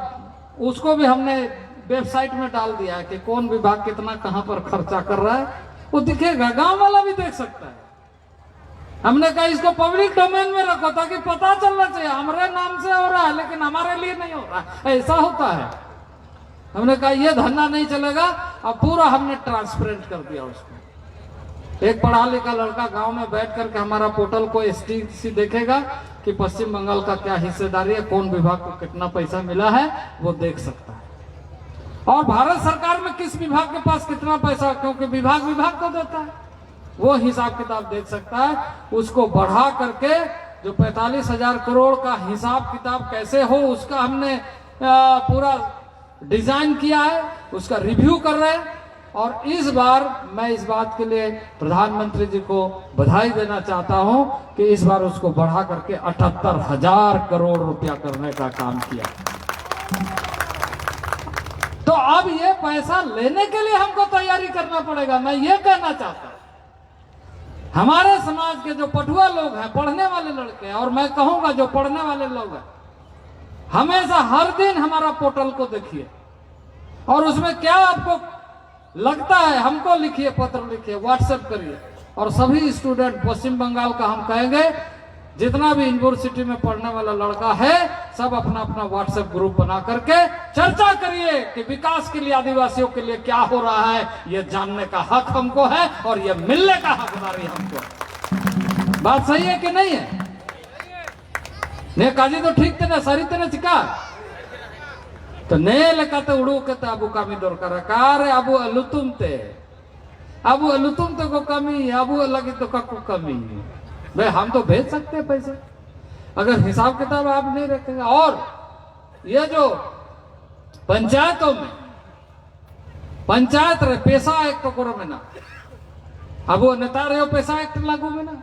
उसको भी हमने वेबसाइट में डाल दिया है कि कौन विभाग कितना कहां पर खर्चा कर रहा है वो दिखेगा गांव वाला भी देख सकता है हमने कहा इसको पब्लिक डोमेन में रखो ताकि पता चलना चाहिए हमारे नाम से हो रहा है लेकिन हमारे लिए नहीं हो रहा है ऐसा होता है हमने कहा ये धंधा नहीं चलेगा अब पूरा हमने ट्रांसपेरेंट कर दिया उसको एक पढ़ा लिखा लड़का गांव में बैठ करके हमारा पोर्टल को एसटीसी देखेगा कि पश्चिम बंगाल का क्या हिस्सेदारी है कौन विभाग को कितना पैसा मिला है वो देख सकता है और भारत सरकार में किस विभाग के पास कितना पैसा क्योंकि विभाग को देता है वो हिसाब किताब देख सकता है उसको बढ़ा करके जो 45,000 करोड़ का हिसाब किताब कैसे हो उसका हमने पूरा डिजाइन किया है उसका रिव्यू कर रहे हैं और इस बार मैं इस बात के लिए प्रधानमंत्री जी को बधाई देना चाहता हूं कि इस बार उसको बढ़ा करके 78,000 करोड़ रुपया करने का काम किया तो अब ये पैसा लेने के लिए हमको तैयारी करना पड़ेगा मैं ये कहना चाहता हूं हमारे समाज के जो पटुआ लोग हैं पढ़ने वाले लड़के हैं और मैं कहूंगा जो पढ़ने वाले लोग हैं हमेशा हर दिन हमारा पोर्टल को देखिए और उसमें क्या आपको लगता है हमको लिखिए पत्र लिखिए व्हाट्सएप करिए और सभी स्टूडेंट पश्चिम बंगाल का हम कहेंगे जितना भी यूनिवर्सिटी में पढ़ने वाला लड़का है सब अपना अपना व्हाट्सएप ग्रुप बना करके चर्चा करिए कि विकास के लिए आदिवासियों के लिए क्या हो रहा है, ये जानने का हक हमको है और ये मिलने का हकदारी हमको है। बात सही है कि नहीं है? ने काजी तो ठीक थे ना, सारी थे ना चिका तो ने लेकाते उड़ू के अबू कामी दरकार कार अबू अलुतुम ते को कमी, अबू लगी तो काकू कमी। भाई हम तो भेज सकते हैं पैसे, अगर हिसाब किताब आप नहीं रखेंगे। और ये जो पंचायतों में पंचायत रे पैसा एक्ट करो में ना, अब वो नेता रहे पैसा एक्ट लागू में ना,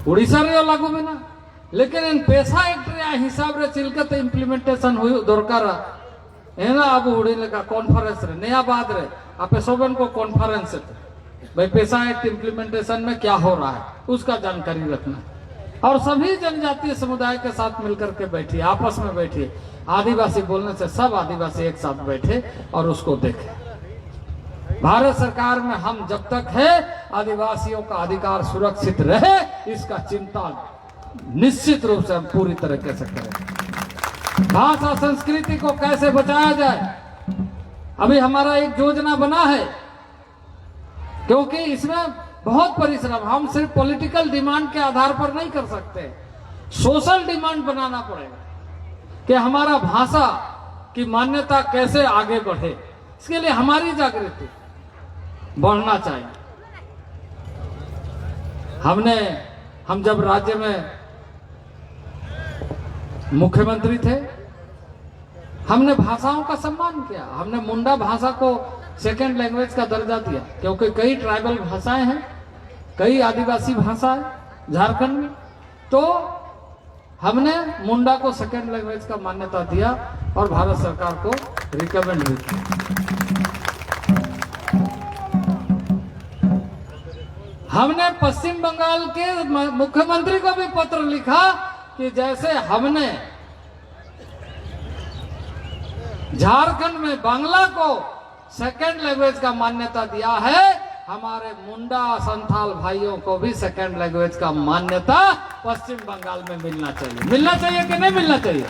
उड़ीसा रहे लागू में ना, लेकिन इन पैसा एक्ट रे हिसाब रे चिलकत इम्प्लीमेंटेशन हुई दरकार है ना। अब उड़ी लगा कॉन्फ्रेंस रे नया बात रे आपे सोबन को कॉन्फ्रेंस भाई पैसा एक्ट इम्प्लीमेंटेशन में क्या हो रहा है उसका जानकारी रखना और सभी जनजातीय समुदाय के साथ मिलकर के बैठिए, आपस में बैठिए। आदिवासी बोलने से सब आदिवासी एक साथ बैठे और उसको देखें। भारत सरकार में हम जब तक है आदिवासियों का अधिकार सुरक्षित रहे इसका चिंता निश्चित रूप से हम पूरी तरीके से करें। भाषा संस्कृति को कैसे बचाया जाए, अभी हमारा एक योजना बना है, क्योंकि इसमें बहुत परिश्रम, हम सिर्फ पॉलिटिकल डिमांड के आधार पर नहीं कर सकते, सोशल डिमांड बनाना पड़ेगा कि हमारा भाषा की मान्यता कैसे आगे बढ़े। इसके लिए हमारी जागृति बढ़ना चाहिए। हम जब राज्य में मुख्यमंत्री थे हमने भाषाओं का सम्मान किया, हमने मुंडा भाषा को सेकेंड लैंग्वेज का दर्जा दिया, क्योंकि कई ट्राइबल भाषाएं हैं, कई आदिवासी भाषा है झारखंड में, तो हमने मुंडा को सेकेंड लैंग्वेज का मान्यता दिया और भारत सरकार को रिकमेंड भी किया। हमने पश्चिम बंगाल के मुख्यमंत्री को भी पत्र लिखा कि जैसे हमने झारखंड में बांग्ला को सेकेंड लैंग्वेज का मान्यता दिया है, हमारे मुंडा संथाल भाइयों को भी सेकेंड लैंग्वेज का मान्यता पश्चिम बंगाल में मिलना चाहिए। मिलना चाहिए कि नहीं मिलना चाहिए?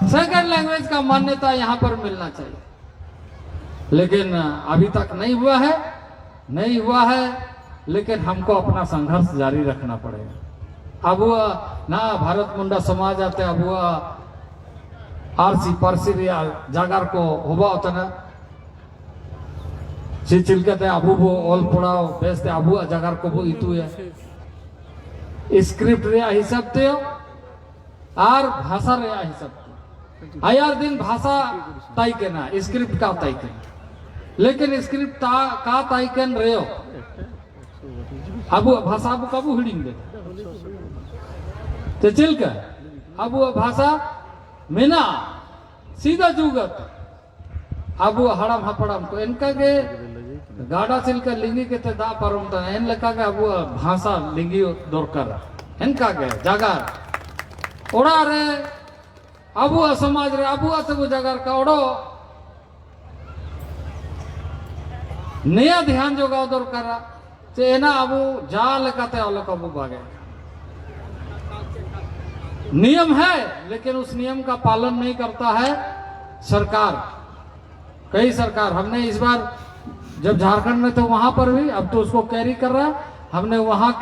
सेकेंड लैंग्वेज का मान्यता यहां पर मिलना चाहिए, लेकिन अभी तक नहीं हुआ है, लेकिन हमको अपना संघर्ष जारी रखना पड़ेगा। अब ना भारत मुंडा समाज आते अब आरसी पारसी जागार को होबा होता ना चिलकते अबू वो ऑल पढ़ाओ बेचते अबू जागार को वो इतु है स्क्रिप्ट रे हिसाब ते और भाषा रे हिसाब आयार दिन भाषा ताई के ना स्क्रिप्ट का ताई के, लेकिन स्क्रिप्ट का ताई के रे अबू भाषा अबू कबू हिडिंग दे ते चिलका अबू भाषा मेना सीधा जुगत अबू हड़म हपड़म को इनका के गाड़ा चिलका लिंगी के ते दा परम ता इन लका के अबू भाषा लिंगी दरकार इनका के जागार ओड़ा रे अबू समाज रे अबू अतबू जागार का ओड़ो नया ध्यान जोगाओ दरकार चे एना अबू जा लकाते अलग अबू भागे। नियम है लेकिन उस नियम का पालन नहीं करता है सरकार, कई सरकार। हमने इस बार जब झारखंड में तो वहां पर भी अब तो उसको कैरी कर रहा है, हमने वहां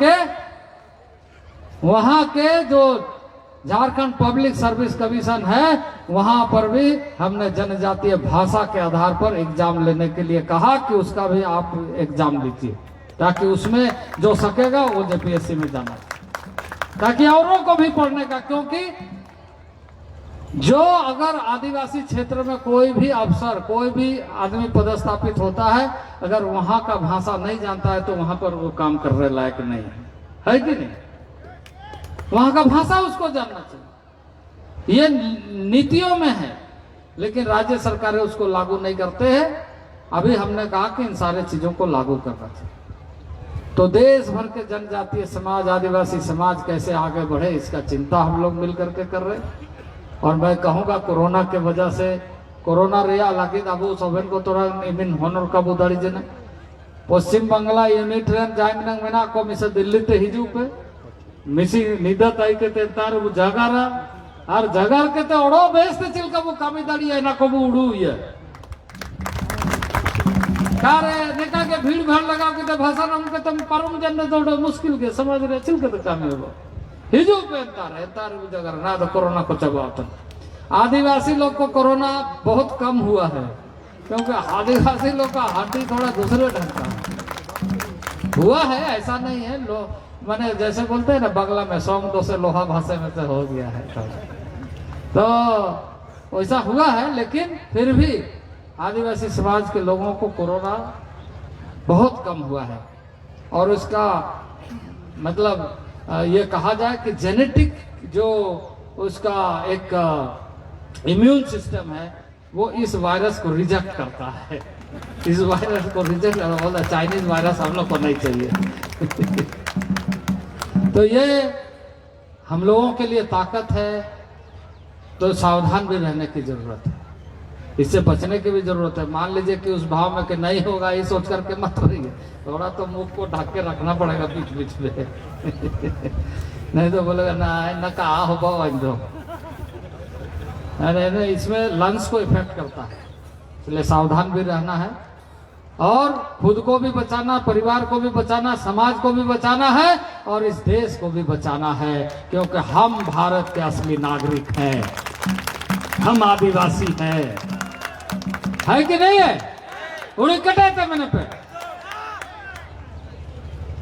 के जो झारखंड पब्लिक सर्विस कमीशन है वहां पर भी हमने जनजातीय भाषा के आधार पर एग्जाम लेने के लिए कहा कि उसका भी आप एग्जाम लीजिए, ताकि उसमें जो सकेगा वो जेपीएससी में जाना, ताकि औरों को भी पढ़ने का। क्योंकि जो अगर आदिवासी क्षेत्र में कोई भी अफसर कोई भी आदमी पदस्थापित होता है, अगर वहां का भाषा नहीं जानता है तो वहां पर वो काम करने लायक नहीं है कि नहीं? वहां का भाषा उसको जानना चाहिए। ये नीतियों में है, लेकिन राज्य सरकारें उसको लागू नहीं करते हैं। अभी हमने कहा कि इन सारे चीजों को लागू करना चाहिए। तो देश भर के जनजातीय समाज आदिवासी समाज कैसे आगे बढ़े इसका चिंता हम लोग मिल करके कर रहे हैं। और मैं कहूँगा कोरोना के वजह से कोरोना रिया लगी अब सभी को तोरा इमिन होनर का बुदाड़ी जने पश्चिम बांग्ला यूनिट ट्रेन जाए मेना को मिसे दिल्ली ते हिजू पे मिसी निदत आई के तार वो जगारा और जगार के ते ओड़ो बेस्ते चिलका वो कामी दाड़ी है ना को वो उड़ू ये कारे निका के भीड़ भाड़ लगा के ते भाषा नाम के तुम परम जन्नत दौड़ो मुश्किल के समझ रहे चिलके तो कामी हो हिजू पे तार वो जगार ना तो कोरोना को चबाता आदिवासी लोग को कोरोना बहुत कम हुआ है क्योंकि आदिवासी लोग का हड्डी थोड़ा दूसरे ढंग का हुआ है, ऐसा नहीं है। मैंने जैसे बोलते हैं ना बंगला में सोम दो से लोहा भाषा में से हो गया है तो वैसा हुआ है, लेकिन फिर भी आदिवासी समाज के लोगों को कोरोना बहुत कम हुआ है और उसका मतलब ये कहा जाए कि जेनेटिक जो उसका एक इम्यून सिस्टम है वो इस वायरस को रिजेक्ट करता है। इस वायरस को रिजेक्ट बोला चाइनीज वायरस हम लोग को नहीं चाहिए तो ये हम लोगों के लिए ताकत है, तो सावधान भी रहने की जरूरत है, इससे बचने की भी जरूरत है। मान लीजिए कि उस भाव में कि नहीं होगा ये सोच करके मत रहिए, थोड़ा तो मुंह को ढक के रखना पड़ेगा बीच बीच में नहीं तो बोलेगा ना न कहा हो पाओ अरे इसमें लंग्स को इफेक्ट करता है, इसलिए सावधान भी रहना है और खुद को भी बचाना, परिवार को भी बचाना, समाज को भी बचाना है और इस देश को भी बचाना है, क्योंकि हम भारत के असली नागरिक हैं, हम आदिवासी हैं, है कि नहीं है? उड़ी कटे थे मैंने पे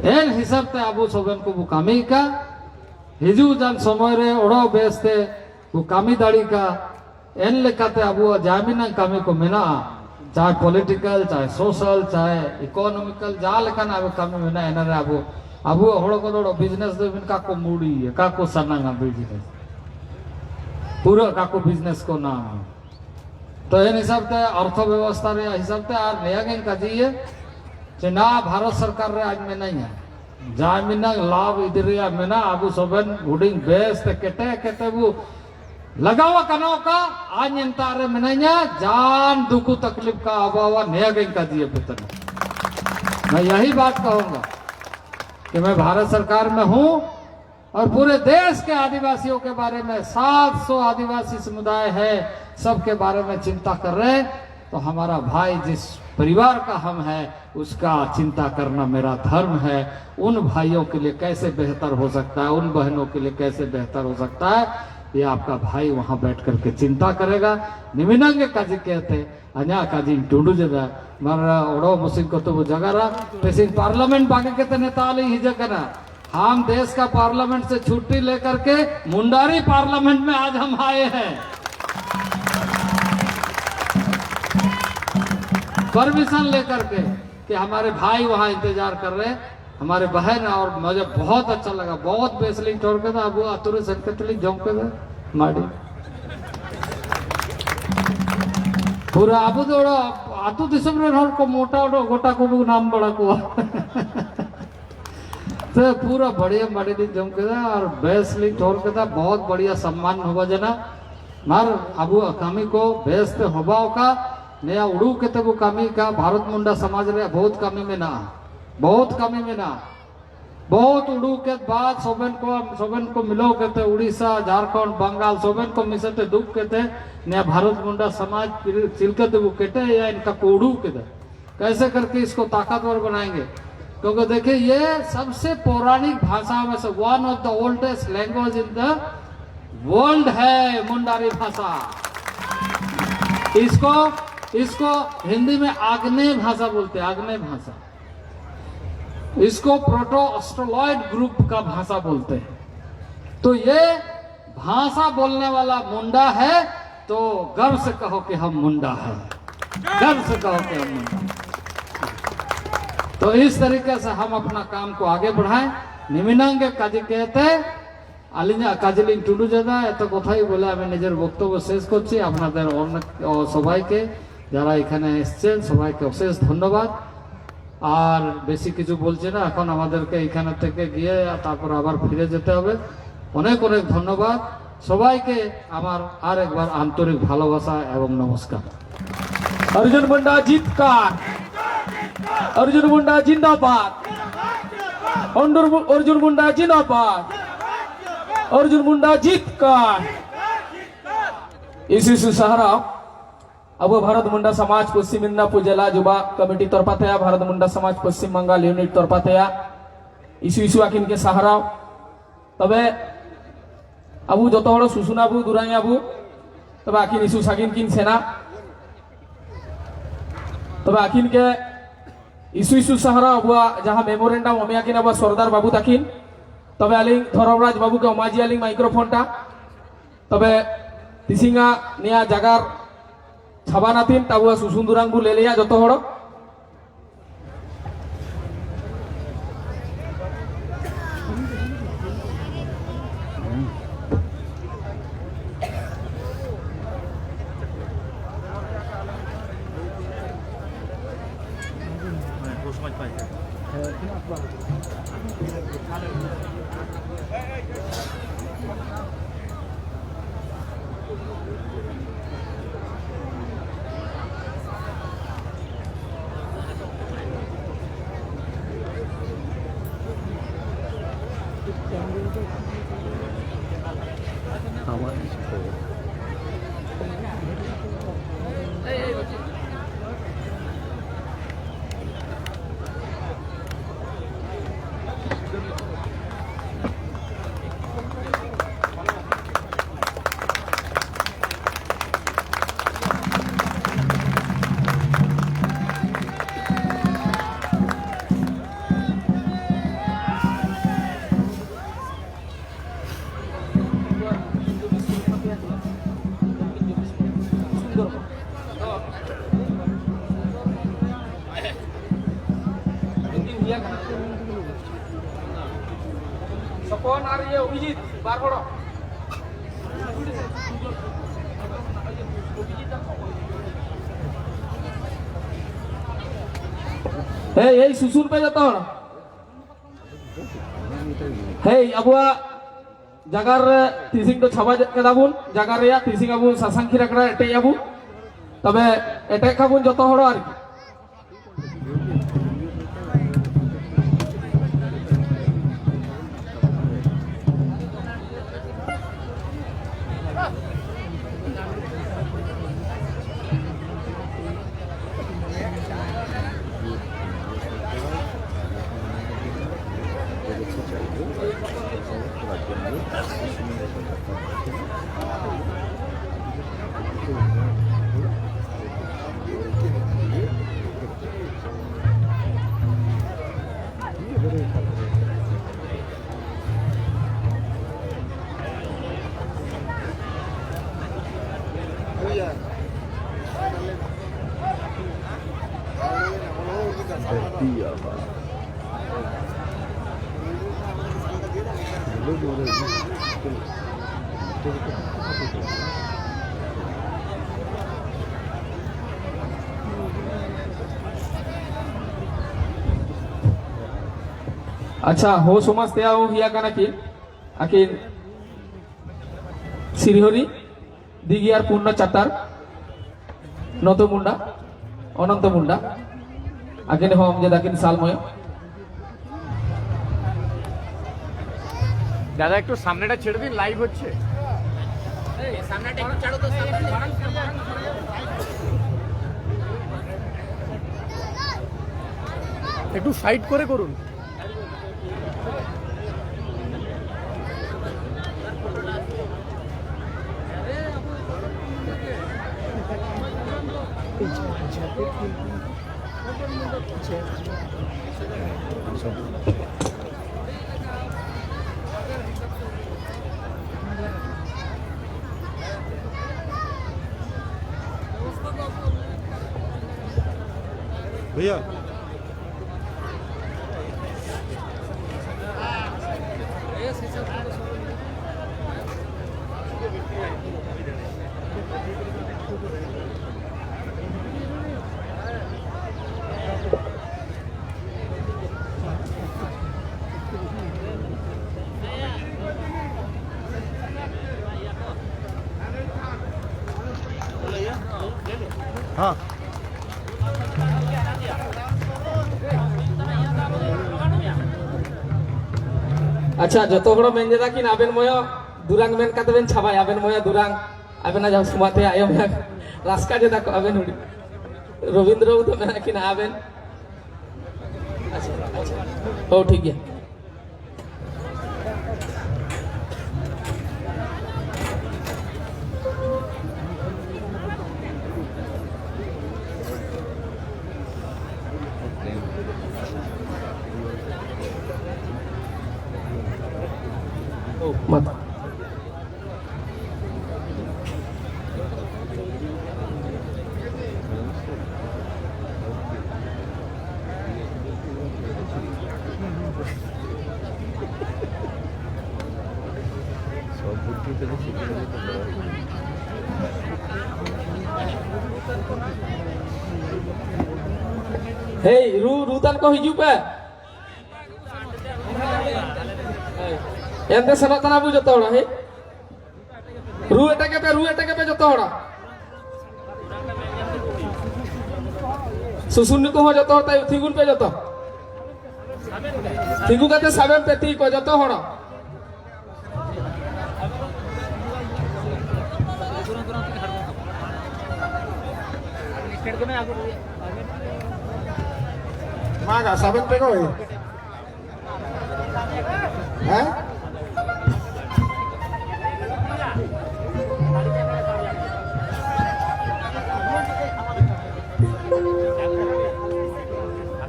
एल हिसाब ते आबू सोबेन को बुकामी का हिजू जान समय रे ओड़ो बेसते बुकामी दाड़ी का एन लेकाते आबू जामिना कामी को मिना, चाहे पॉलिटिकल, चाहे सोशल, चाहे इकोनॉमिकल जा लेकिन आबू कामी मिना एना रे आबू आबू होड़ो को दोड़ो बिजनेस दे बिन काको मूडी है, काको सनांगा बिजनेस पूरा काको बिजनेस को नाम है। तो इन हिसाब से अर्थव्यवस्था रे हिसाब से आर नया गें काजिए ना भारत सरकार रे आज में नहीं है जामिना लाभ इधर में ना आबू सोबन हुडिंग बेस ते केटे वो लगावा कनो का आज इंतारे में नहीं जान दुखु तकलीफ का अभाव नया गें काजिए बेतन। मैं यही बात कहूंगा कि मैं भारत सरकार में हूं और पूरे देश के आदिवासियों के बारे में 700 आदिवासी समुदाय है, सबके बारे में चिंता कर रहे हैं। तो हमारा भाई जिस परिवार का हम है उसका चिंता करना मेरा धर्म है। उन भाइयों के लिए कैसे बेहतर हो सकता है, उन बहनों के लिए कैसे बेहतर हो सकता है, ये आपका भाई वहां बैठ करके चिंता करेगा। निमिनंगे काजी कहते अन्या काजी टूडू जगह मारा ओड़ो मुसिन को तो वो जगह रहा पेसिन पार्लियामेंट बाकी कहते नेता आली ही जगह हम देश का पार्लियामेंट से छुट्टी लेकर के मुंडारी पार्लियामेंट में आज हम आए हैं, परमिशन लेकर के कि हमारे भाई वहां इंतजार कर रहे हैं, हमारे बहन। और मुझे बहुत अच्छा लगा, बहुत बेसलिंग छोड़ के था अब आतुरे संकटली जम के माड़ी पूरा आबू दौड़ो आतु दिसम रे हर को मोटा ओडो गोटा को नाम बड़ा को तो पूरा बढ़िया माड़ी दिन जम के था और बेसलिंग छोड़ के था। बहुत बढ़िया सम्मान होगा जना मार आबू कामी को बेसते होबाओ का नया उड़ू के तब कामी का भारत मुंडा समाज रे बहुत कमी में ना, बहुत कमी में ना, बहुत उड़ू के बाद सोबेन को मिलो कहते उड़ीसा, झारखंड, बंगाल सोबेन को मिसते दुख कहते नया भारत मुंडा समाज चिलकते वो कहते या इनका उड़ू कहते कैसे करके इसको ताकतवर बनाएंगे। क्योंकि देखिए ये सबसे पौराणिक भाषा में से one of the oldest language in the world है मुंडारी भाषा। इसको हिंदी में आग्नेय भाषा बोलते हैं, आग्नेय भाषा। इसको प्रोटो ऑस्ट्रोलॉइड ग्रुप का भाषा बोलते हैं। तो ये भाषा बोलने वाला मुंडा है, तो गर्व से कहो कि हम मुंडा हैं, गर्व से कहो कि हम मुंडा। तो इस तरीके से हम अपना काम को आगे बढ़ाएं। निमिनांगे काजी कहते আলিনা কাজলিন টুডু দাদা এত কথাই বলে আমি নিজের বক্তব্য শেষ করছি। আপনাদের সবাইকে যারা এখানে এসেছেন সবাইকে অশেষ ধন্যবাদ। আর বেশি কিছু বলছি না, এখন আমাদেরকে এখানে থেকে গিয়ে তারপর আবার ফিরে যেতে হবে। অনেক অনেক ধন্যবাদ সবাইকে, আমার আর একবার আন্তরিক ভালোবাসা এবং নমস্কার। अर्जुन मुंडा जीतकार, अर्जुन मुंडा जिंदाबाद, अर्जुन मुंडा जिंदाबाद। अर्जुन मुंडा जीतकर इसी सहारा अब भारत मुंडा समाज पश्चिम मिदनापुर जिला युवा कमेटी तरफा भारत मुंडा समाज पश्चिम बंगाल यूनिट तरफा इशू आकिन के सहारा तब अब जो सुसुनाबू दुराइयाबू तब आकिन इशू साकिन किन सेना तब आकिन के इशू सहारा अब जहाँ मेमोरेंडम अमियाकिन अब सरदार बाबू ताकिन तब आलिंग धर्मराज बाबू के अमाजी आलिंग माइक्रोफोन टा तब तिसिंगा निया जगार छाबानातिन तब सुसुंदुरांगू ले लिया जो Sokon Arya Wijit Barhoro. Hey, susun pe jato. Hey, abua jagar tising to chaba kedabun, jagar ya tising abu sasang kira kira ete abu. Tabe ete kabun jato horo ari. अच्छा हो समझते हो हिया काना कि आकिन श्रीहरि दिगियार पूर्ण चाटार নত मुंडा अनंत मुंडा आकिन हम जे दाकिन सालमय दादा একটু সামনেটা ছেড়ে দিন লাইভ হচ্ছে এই সামনেটা একটু ছাড়ো তো একটু সাইড করে করুন भैया हाँ अच्छा जो हड़ मेंजेदा कि नाबेन मय durang men kata ben cabai aben moya durang aben aja sumate ayam ya raska jeda ko aben hudi Robindra udah mana kina aben oh ठीक है मत Hei, rutan kau hijau pe? Ente senok tanah bu joto orang, hei? Ru etake pe joto orang. Susun ni ko ho joto orang, thigun pe joto. Thigu kate saben pe ti ko joto orang. Maga, saben pe koi? Hah?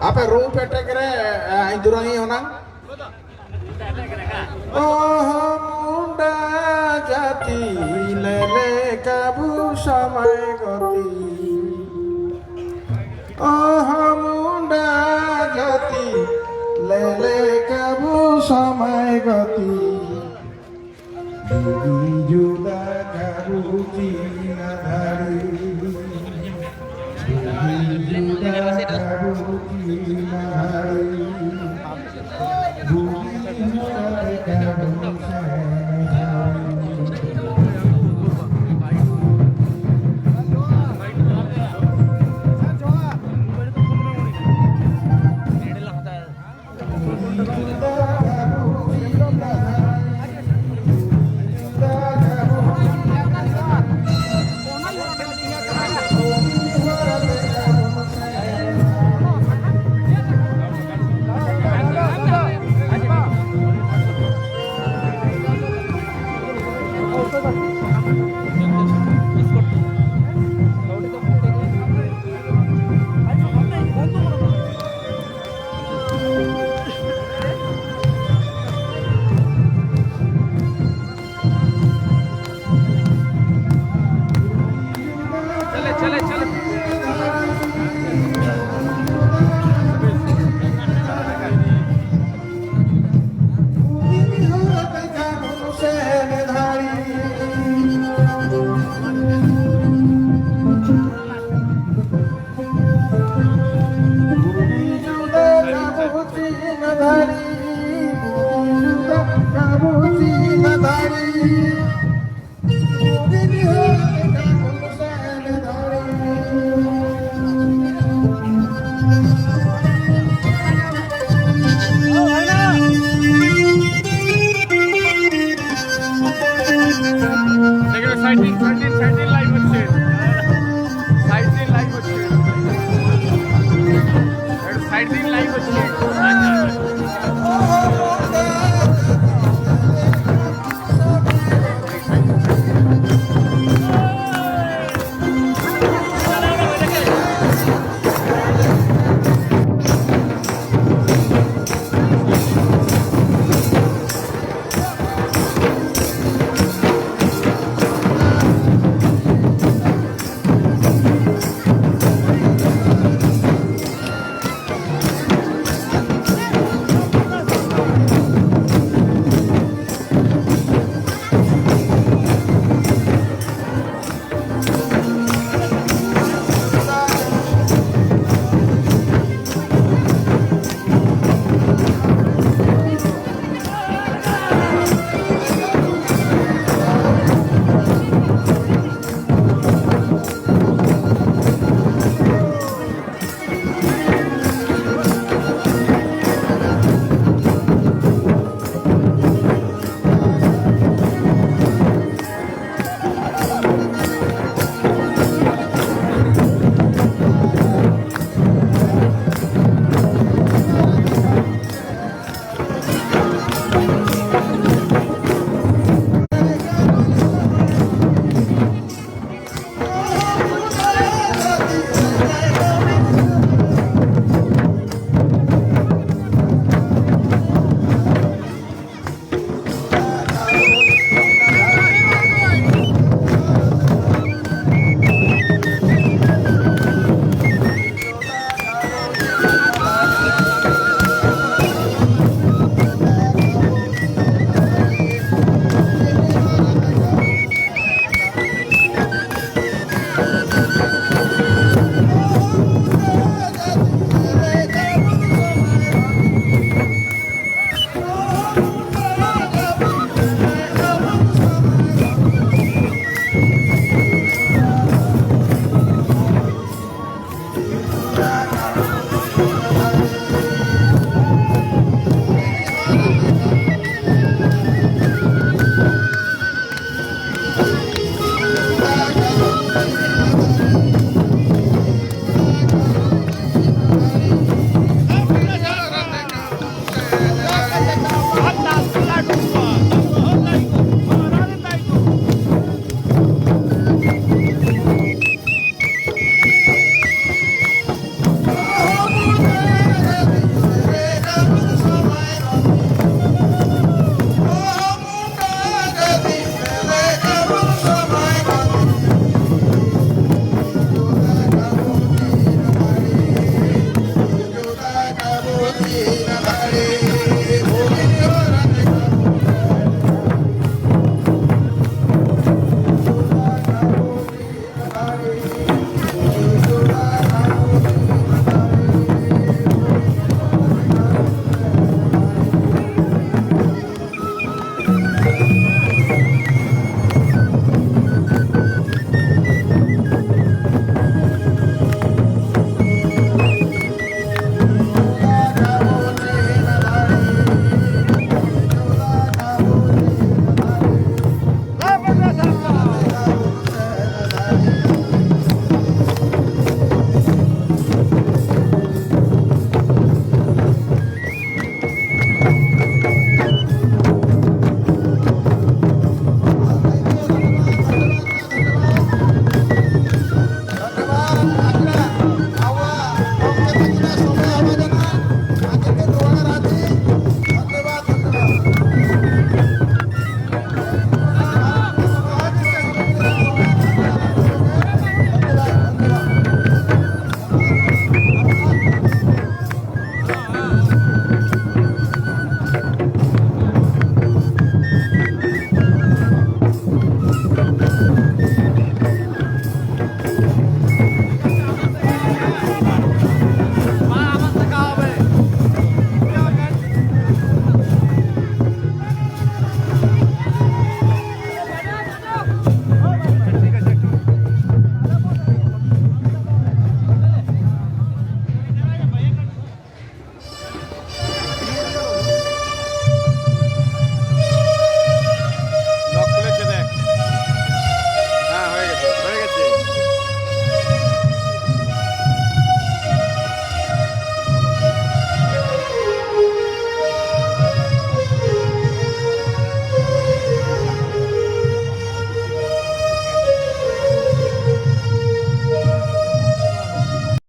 Apa room pete kere indurangi onang? Oh munda jati lele kabu samai goti. Oh munda jati lele kabu samai goti. Bibi juga kabu tina hari. Kamu